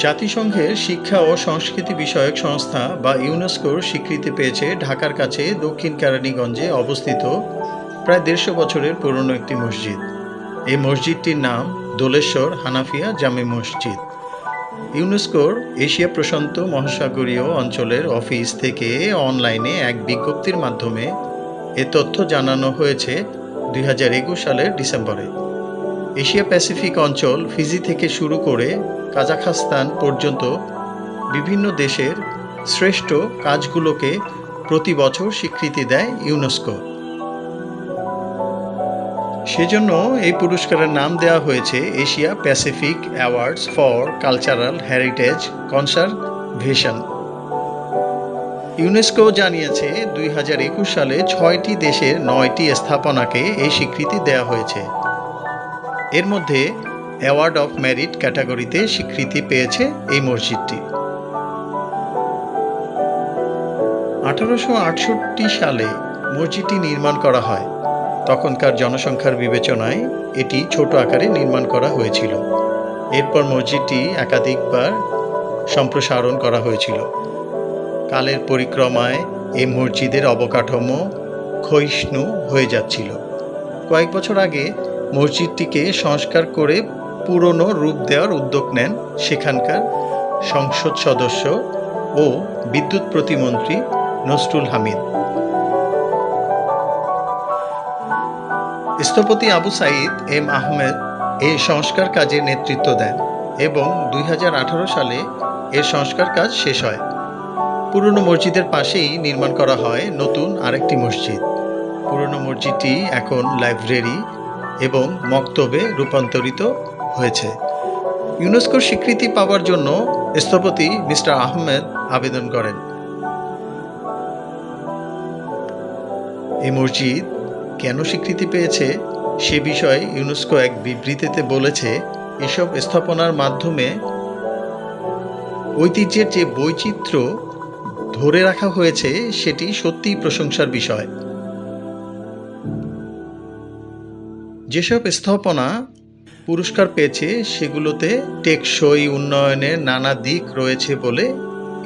জাতিসংঘের শিক্ষা ও সংস্কৃতি বিষয়ক সংস্থা বা ইউনেস্কোর স্বীকৃতি পেয়েছে ঢাকার কাছে দক্ষিণ কেরানীগঞ্জে অবস্থিত প্রায় ১৫০ বছরের পুরনো একটি মসজিদ। এই মসজিদটির নাম দোলেশ্বর হানাফিয়া জামে মসজিদ। ইউনেস্কোর এশিয়া প্রশান্ত মহাসাগরীয় অঞ্চলের অফিস থেকে অনলাইনে এক বিজ্ঞপ্তির মাধ্যমে এ তথ্য জানানো হয়েছে ২০২১ সালের ডিসেম্বরে। এশিয়া প্যাসিফিক অঞ্চল ফিজি থেকে শুরু করে কাজাখস্তান পর্যন্ত বিভিন্ন দেশের শ্রেষ্ঠ কাজগুলোকে প্রতি বছর স্বীকৃতি দেয় ইউনেস্কো। সেজন্য এই পুরস্কারের নাম দেওয়া হয়েছে Asia Pacific awards for cultural heritage conservation. UNESCO জানিয়েছে ২০২১ সালে ৬টি দেশের ৯টি স্থাপনাকে এই স্বীকৃতি দেওয়া হয়েছে। এর মধ্যে অ্যাওয়ার্ড অফ মেরিট ক্যাটাগরিতে স্বীকৃতি পেয়েছে এই মসজিদটি। ১৮৬৮ সালে মসজিদটি নির্মাণ করা হয়। তখনকার জনসংখ্যার বিবেচনায় এটি ছোট আকারে নির্মাণ করা হয়েছিল। এরপর মসজিদটি একাধিকবার সম্প্রসারণ করা হয়েছিল। কালের পরিক্রমায় এই মসজিদের অবকাঠামো ক্ষয়িষ্ণু হয়ে যাচ্ছিল। কয়েক বছর আগে মসজিদটিকে সংস্কার করে পুরনো রূপ দেওয়ার উদ্যোগ নেন সেখানকার সংসদ সদস্য ও বিদ্যুৎ প্রতিমন্ত্রী নসরুল হামিদ। স্থপতি আবু সাঈদ এম আহমেদ এই সংস্কার কাজে নেতৃত্ব দেন এবং ২০১৮ সালে এর সংস্কার কাজ শেষ হয়। পুরনো মসজিদের পাশেই নির্মাণ করা হয় নতুন আরেকটি মসজিদ। পুরনো মসজিদটি এখন লাইব্রেরি এবং মক্তবে রূপান্তরিত হয়েছে। ইউনেস্কোর স্বীকৃতি পাওয়ার জন্য স্থপতি মিস্টার আহমেদ আবেদন করেন। এই মসজিদ কেন স্বীকৃতি পেয়েছে সে বিষয়ে ইউনেস্কো এক বিবৃতিতে বলেছে, এসব স্থাপনার মাধ্যমে ঐতিহ্যের যে বৈচিত্র্য ধরে রাখা হয়েছে সেটি সত্যিই প্রশংসার বিষয়। যেসব স্থাপনা পুরস্কার পেয়েছে সেগুলোতে টেকসই উন্নয়নের নানা দিক রয়েছে বলে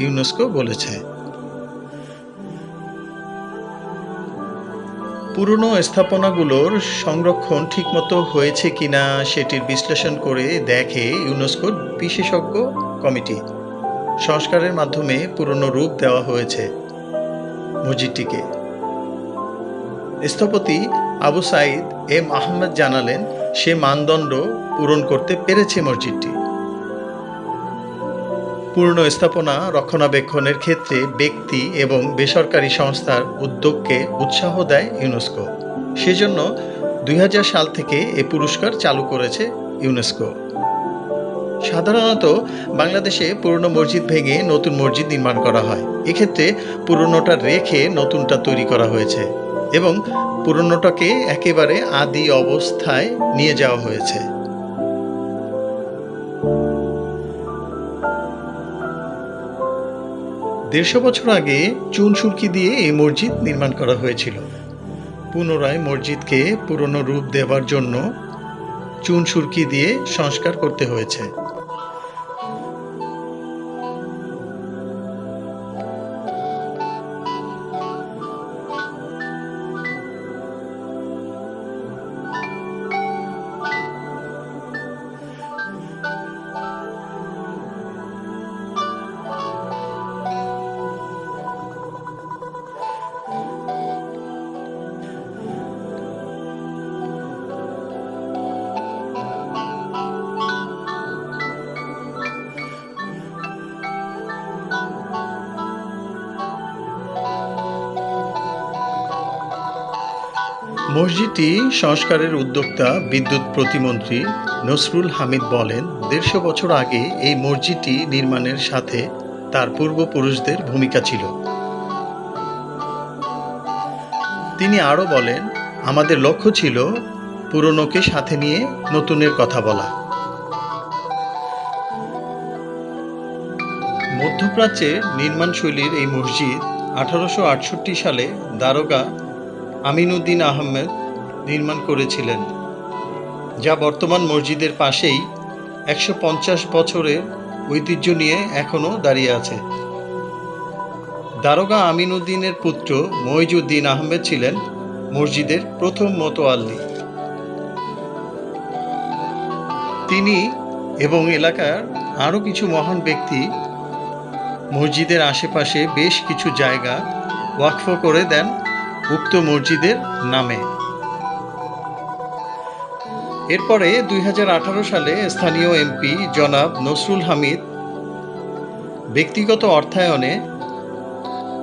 ইউনেস্কো বলেছে। পুরনো স্থাপনাগুলোর সংরক্ষণ ঠিকমতো হয়েছে কিনা সেটির বিশ্লেষণ করে দেখে ইউনেস্কোর বিশেষজ্ঞ কমিটি। সংস্কারের মাধ্যমে পুরনো রূপ দেওয়া হয়েছে মসজিদটিকে। স্থপতি আবু সাঈদ এম আহমেদ জানালেন, সে মানদণ্ড পূরণ করতে পেরেছে মসজিদটি। পুরনো স্থাপনা রক্ষণাবেক্ষণের ক্ষেত্রে ব্যক্তি এবং বেসরকারি সংস্থার উদ্যোগকে উৎসাহ দেয় ইউনেস্কো। সেজন্য ২০০০ সাল থেকে এ পুরস্কার চালু করেছে ইউনেস্কো। সাধারণত বাংলাদেশে পুরনো মসজিদ ভেঙে নতুন মসজিদ নির্মাণ করা হয়। এক্ষেত্রে পুরনোটা রেখে নতুনটা তৈরি করা হয়েছে এবং পুরনোটাকে একেবারে আদি অবস্থায় নিয়ে যাওয়া হয়েছে। ১৫০ বছর আগে চুন সুরকি দিয়ে এই মসজিদ নির্মাণ করা হয়েছিল। পুনরায় মসজিদকে পুরনো রূপ দেওয়ার জন্য চুন সুরকি দিয়ে সংস্কার করতে হয়েছে। মসজিদটি সংস্কারের উদ্যোক্তা বিদ্যুৎ প্রতিমন্ত্রী নসরুল হামিদ বলেন, ১৫০ বছর আগে এই মসজিদটি নির্মাণের সাথে তার পূর্বপুরুষদের ভূমিকা ছিল। তিনি আরও বলেন, আমাদের লক্ষ্য ছিল পুরনোকে সাথে নিয়ে নতুনের কথা বলা। মধ্যপ্রাচ্যের নির্মাণশৈলীর এই মসজিদ ১৮৬৮ সালে দারোগা আমিনউদ্দিন আহমেদ নির্মাণ করেছিলেন, যা বর্তমান মসজিদের পাশেই ১৫০ বছরের ঐতিহ্য নিয়ে এখনও দাঁড়িয়ে আছে। দারোগা আমিন উদ্দিনের পুত্র মইজউদ্দিন আহমেদ ছিলেন মসজিদের প্রথম মোতোয়াল্লি। তিনি এবং এলাকার আরও কিছু মহান ব্যক্তি মসজিদের আশেপাশে বেশ কিছু জায়গা ওয়াকফ করে দেন উক্ত মসজিদের নামে। এরপরে 2018 সালে স্থানীয় এমপি জনাব নসরুল হামিদ ব্যক্তিগত অর্থায়নে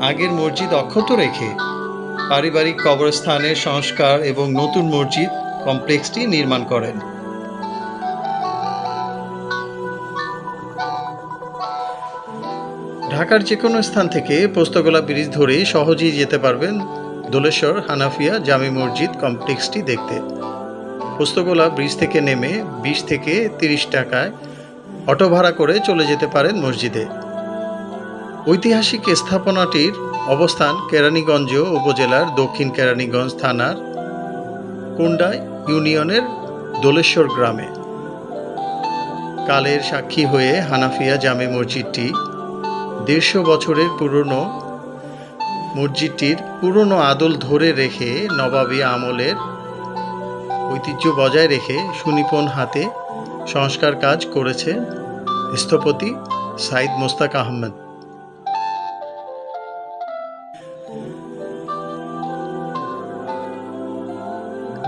আগের মসজিদ অক্ষত রেখে পারিবারিক কবরস্থানের সংস্কার এবং নতুন মসজিদ কমপ্লেক্সটি নির্মাণ করেন। ঢাকার যে কোনো স্থান থেকে পোস্তগোলা ব্রিজ ধরে সহজেই যেতে পারবেন দোলেশ্বর হানাফিয়া জামে মসজিদ কমপ্লেক্সটি দেখতে। পোস্তগোলা ব্রিজ থেকে নেমে 20 থেকে 30 টাকায় অটো ভাড়া করে চলে যেতে পারেন মসজিদে। ঐতিহাসিক স্থাপনাটির অবস্থান কেরানীগঞ্জ উপজেলার দক্ষিণ কেরানীগঞ্জ থানার কুন্ডা ইউনিয়নের দোলেশ্বর গ্রামে। কালের সাক্ষী হয়ে হানাফিয়া জামে মসজিদটি 150 বছরের পুরনো মসজিদটির পুরনো আদল ধরে রেখে নবাবী আমলের ঐতিহ্য বজায় রেখে সুনিপুণ হাতে সংস্কার কাজ করেছে স্থপতি সাইদ মোস্তাক আহমেদ।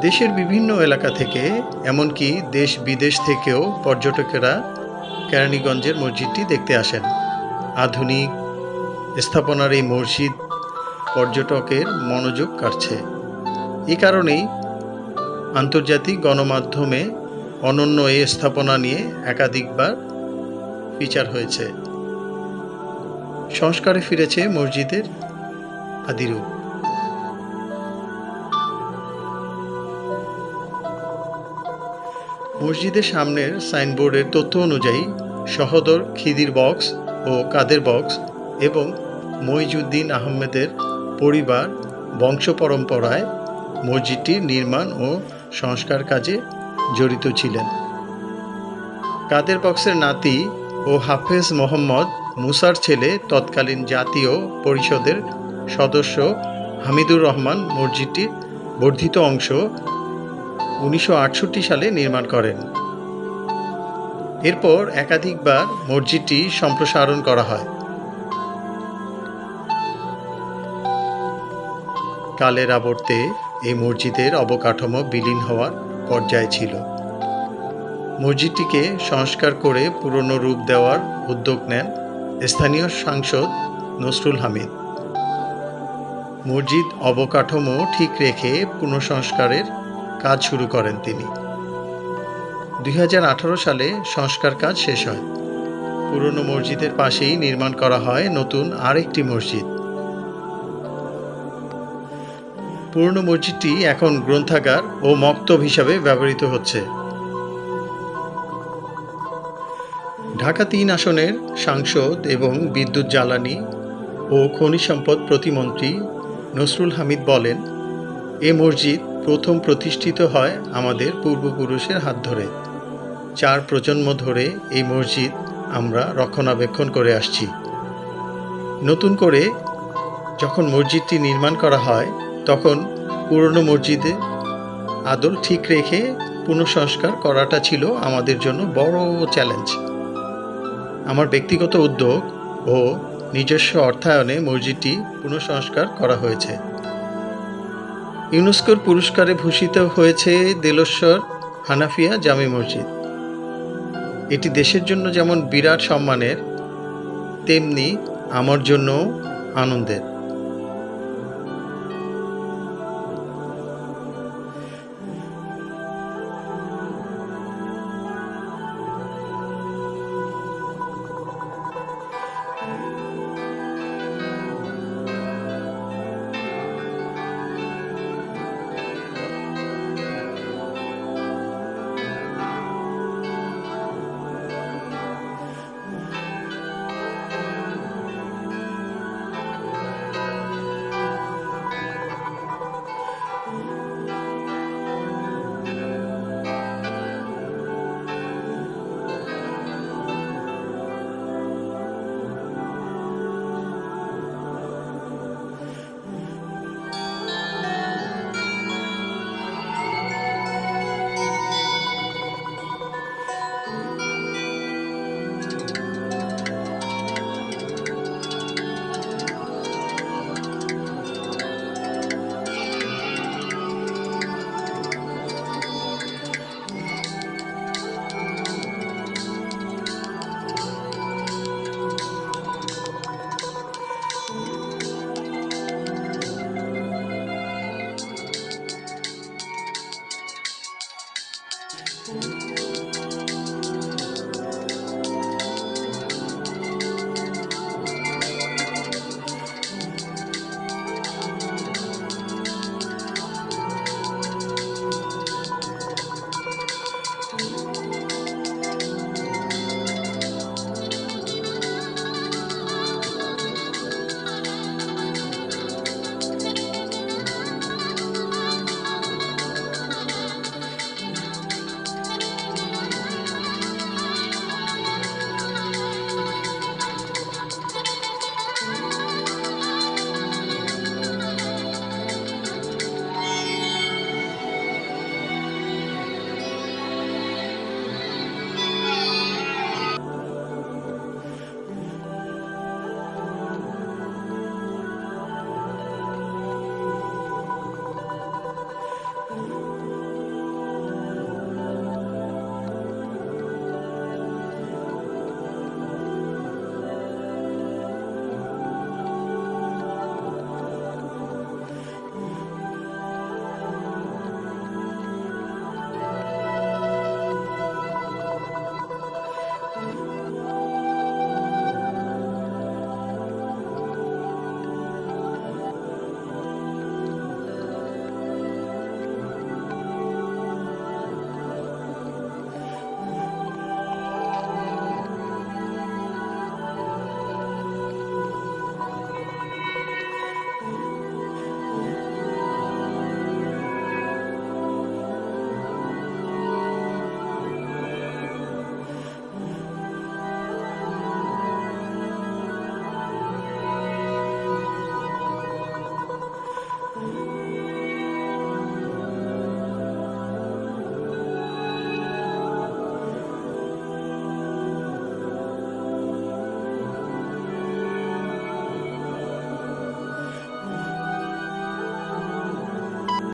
দেশের বিভিন্ন এলাকা থেকে এমনকি দেশ বিদেশ থেকেও পর্যটকেরা কেরানীগঞ্জের মসজিদটি দেখতে আসেন। আধুনিক স্থাপনার এই মসজিদ পর্যটকের মনোযোগ কাড়ছে। এই কারণেই আন্তর্জাতিক গণমাধ্যমে অনন্য এই স্থাপনা নিয়ে একাধিকবার ফিচার হয়েছে। সংস্কারে ফিরেছে মসজিদের আদিরূপ। মসজিদের সামনের সাইনবোর্ডের তথ্য অনুযায়ী সহোদর খিদির বক্স ও কাদের বক্স এবং মইজউদ্দিন আহমেদের পরিবার বংশ পরম্পরায় মসজিদটির নির্মাণ ও সংস্কার কাজে জড়িত ছিলেন। কাদের বক্সের নাতি ও হাফেজ মোহাম্মদ মুসার ছেলে তৎকালীন জাতীয় পরিষদের সদস্য হামিদুর রহমান মসজিদটির বর্ধিত অংশ 1968 সালে নির্মাণ করেন। এরপর একাধিকবার মসজিদটি সম্প্রসারণ করা হয়। কালের আবর্তে এই মসজিদের অবকাঠামো বিলীন হওয়ার পর্যায়ে ছিল। মসজিদটিকে সংস্কার করে পুরনো রূপ দেওয়ার উদ্যোগ নেন স্থানীয় সাংসদ নসরুল হামিদ। মসজিদ অবকাঠামো ঠিক রেখে পুনঃসংস্কারের কাজ শুরু করেন তিনি। 2018 সালে সংস্কার কাজ শেষ হয়। পুরনো মসজিদের পাশেই নির্মাণ করা হয় নতুন আরেকটি মসজিদ। পুরনো মসজিদটি এখন গ্রন্থাগার ও মক্তব হিসাবে ব্যবহৃত হচ্ছে। ঢাকা 3 আসনের সাংসদ এবং বিদ্যুৎ জ্বালানি ও খনিজ সম্পদ প্রতিমন্ত্রী নসরুল হামিদ বলেন, এ মসজিদ প্রথম প্রতিষ্ঠিত হয় আমাদের পূর্বপুরুষের হাত ধরে। 4 প্রজন্ম ধরে এই মসজিদ আমরা রক্ষণাবেক্ষণ করে আসছি। নতুন করে যখন মসজিদটি নির্মাণ করা হয় তখন পুরনো মসজিদে আদল ঠিক রেখে পুনঃসংস্কার করাটা ছিল আমাদের জন্য বড় চ্যালেঞ্জ। আমার ব্যক্তিগত উদ্যোগ ও নিজস্ব অর্থায়নে মসজিদটি পুনঃসংস্কার করা হয়েছে। ইউনেস্কোর পুরস্কারে ভূষিত হয়েছে দোলেশ্বর হানাফিয়া জামে মসজিদ। এটি দেশের জন্য যেমন বিরাট সম্মানের, তেমনি আমার জন্য আনন্দের।